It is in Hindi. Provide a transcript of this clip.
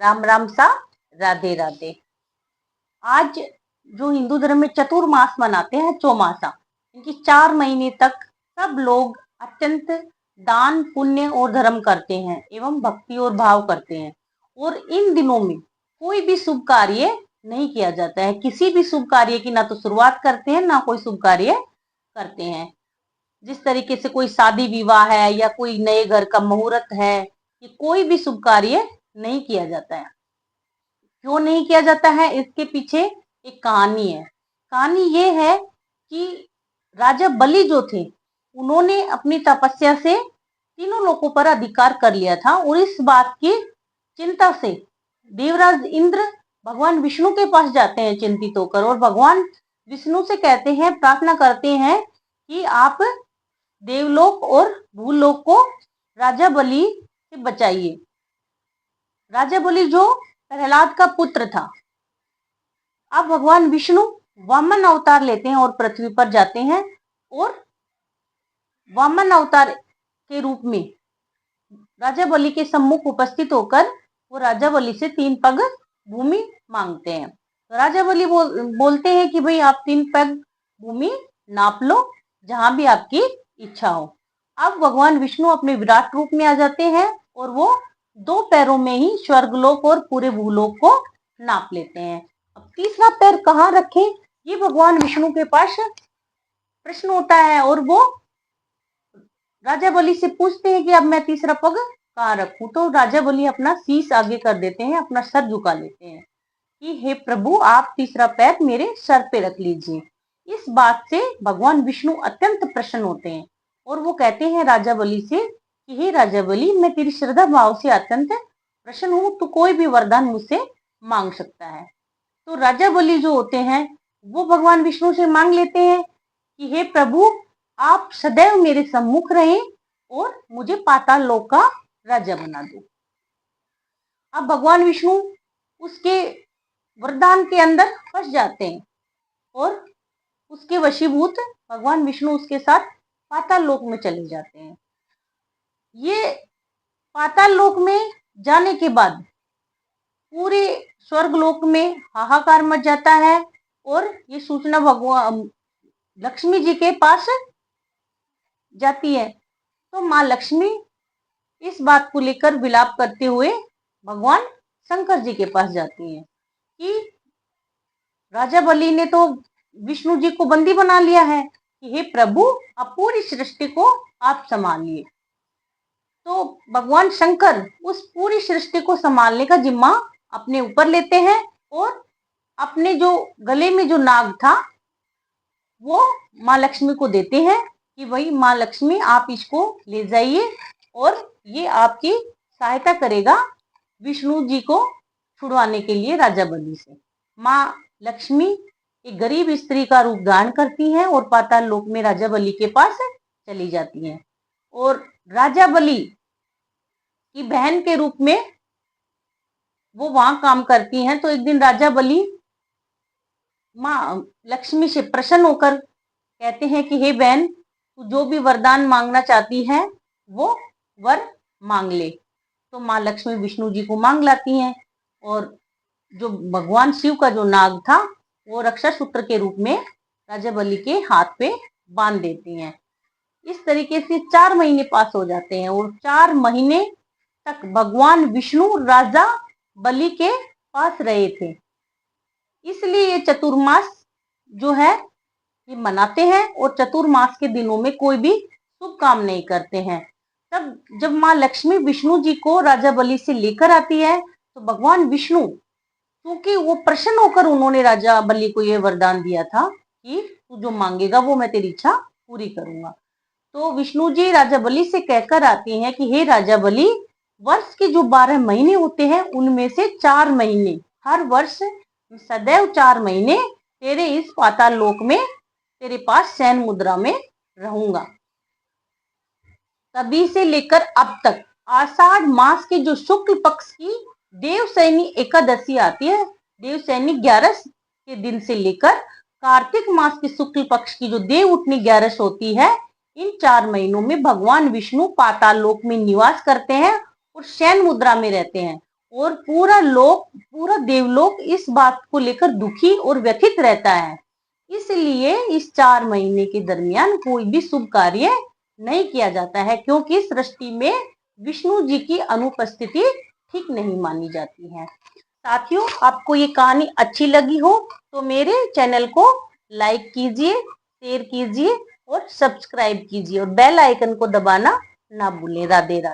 राम राम सा, राधे राधे। आज जो हिंदू धर्म में चतुर्मास मनाते हैं, चौमासा, इनकी 4 महीने तक सब लोग अत्यंत दान पुण्य और धर्म करते हैं एवं भक्ति और भाव करते हैं। और इन दिनों में कोई भी शुभ कार्य नहीं किया जाता है। किसी भी शुभ कार्य की ना तो शुरुआत करते हैं ना कोई शुभ कार्य करते हैं। जिस तरीके से कोई शादी विवाह है या कोई नए घर का मुहूर्त है, ये कोई भी शुभ कार्य नहीं किया जाता है। क्यों नहीं किया जाता है, इसके पीछे एक कहानी है। कहानी ये है कि राजा बलि जो थे, उन्होंने अपनी तपस्या से तीनों लोकों पर अधिकार कर लिया था और इस बात की चिंता से देवराज इंद्र भगवान विष्णु के पास जाते हैं चिंतित होकर, और भगवान विष्णु से कहते हैं, प्रार्थना करते हैं कि आप देवलोक और भूलोक को राजा बलि से बचाइए। राजा बलि जो प्रहलाद का पुत्र था। अब भगवान विष्णु वामन अवतार लेते हैं और पृथ्वी पर जाते हैं और वामन अवतार के रूप में राजा बलि के सम्मुख उपस्थित होकर वो राजा बलि से 3 पग भूमि मांगते हैं। तो राजा बलि बोलते हैं कि भाई आप 3 पग भूमि नाप लो, जहां भी आपकी इच्छा हो। अब भगवान विष्णु अपने विराट रूप में आ जाते हैं और वो 2 पैरों में ही स्वर्गलोक और पूरे भूलोक को नाप लेते हैं। अब तीसरा पैर कहाँ रखें, ये भगवान विष्णु के पास प्रश्न होता है और वो राजा बलि से पूछते हैं कि अब मैं तीसरा पग कहाँ रखूं। तो राजा बलि अपना शीश आगे कर देते हैं, अपना सर झुका लेते हैं कि हे प्रभु, आप तीसरा पैर मेरे सर पे रख लीजिए। इस बात से भगवान विष्णु अत्यंत प्रसन्न होते हैं और वो कहते हैं राजा बलि से कि हे राजा बलि, मैं तेरी श्रद्धा भाव से अत्यंत प्रसन्न हूँ, तो कोई भी वरदान मुझसे मांग सकता है। तो राजा बलि जो होते हैं वो भगवान विष्णु से मांग लेते हैं कि हे प्रभु, आप सदैव मेरे सम्मुख रहें और मुझे पाताल लोक का राजा बना दो। अब भगवान विष्णु उसके वरदान के अंदर फंस जाते हैं और उसके वशीभूत भगवान विष्णु उसके साथ पाताल लोक में चले जाते हैं। ये पाताल लोक में जाने के बाद पूरे स्वर्ग लोक में हाहाकार मच जाता है और ये सूचना भगवान लक्ष्मी जी के पास जाती है। तो माँ लक्ष्मी इस बात को लेकर विलाप करते हुए भगवान शंकर जी के पास जाती हैं कि राजा बलि ने तो विष्णु जी को बंदी बना लिया है, कि हे प्रभु, आप पूरी सृष्टि को आप संभालिए। तो भगवान शंकर उस पूरी सृष्टि को संभालने का जिम्मा अपने ऊपर लेते हैं और अपने जो गले में जो नाग था वो माँ लक्ष्मी को देते हैं कि भाई माँ लक्ष्मी, आप इसको ले जाइए और ये आपकी सहायता करेगा विष्णु जी को छुड़वाने के लिए राजा बलि से। माँ लक्ष्मी एक गरीब स्त्री का रूप धारण करती हैं और पाताल लोक में राजा बलि के पास चली जाती हैं और राजा बलि की बहन के रूप में वो वहां काम करती हैं। तो एक दिन राजा बलि माँ लक्ष्मी से प्रसन्न होकर कहते हैं कि हे बहन, तू जो भी वरदान मांगना चाहती है वो वर मांग ले। तो माँ लक्ष्मी विष्णु जी को मांग लाती हैं और जो भगवान शिव का जो नाग था वो रक्षा सूत्र के रूप में राजा बलि के हाथ पे बांध देती हैं। इस तरीके से 4 महीने पास हो जाते हैं और 4 महीने तक भगवान विष्णु राजा बलि के पास रहे थे। इसलिए ये चतुर्मास जो है ये मनाते हैं और चतुर्मास के दिनों में कोई भी शुभ काम नहीं करते हैं। तब जब माँ लक्ष्मी विष्णु जी को राजा बलि से लेकर आती है तो भगवान विष्णु, क्योंकि वो प्रसन्न होकर उन्होंने राजा बलि को ये वरदान दिया था कि तू जो मांगेगा वो मैं तेरी इच्छा पूरी करूंगा। तो विष्णु जी राजा बलि से कहकर आती हैं कि हे राजा बलि, वर्ष के जो 12 महीने होते हैं उनमें से 4 महीने हर वर्ष सदैव 4 महीने तेरे इस पाताल लोक में तेरे पास शयन मुद्रा में रहूंगा। तभी से लेकर अब तक आषाढ़ मास के जो शुक्ल पक्ष की देवशयनी एकादशी आती है, देवशयनी 11 के दिन से लेकर कार्तिक मास के शुक्ल पक्ष की जो देव उठनी 11 होती है, इन 4 महीनों में भगवान विष्णु पाताल लोक में निवास करते हैं और शयन मुद्रा में रहते हैं और पूरा देवलोक इस बात को लेकर दुखी और व्यथित रहता है। इसलिए इस 4 महीने के दरमियान कोई भी शुभ कार्य नहीं किया जाता है, क्योंकि सृष्टि में विष्णु जी की अनुपस्थिति ठीक नहीं मानी जाती है। साथियों, आपको ये कहानी अच्छी लगी हो तो मेरे चैनल को लाइक कीजिए, शेयर कीजिए और सब्सक्राइब कीजिए और बेल आइकन को दबाना ना भूलें। राधे राधे।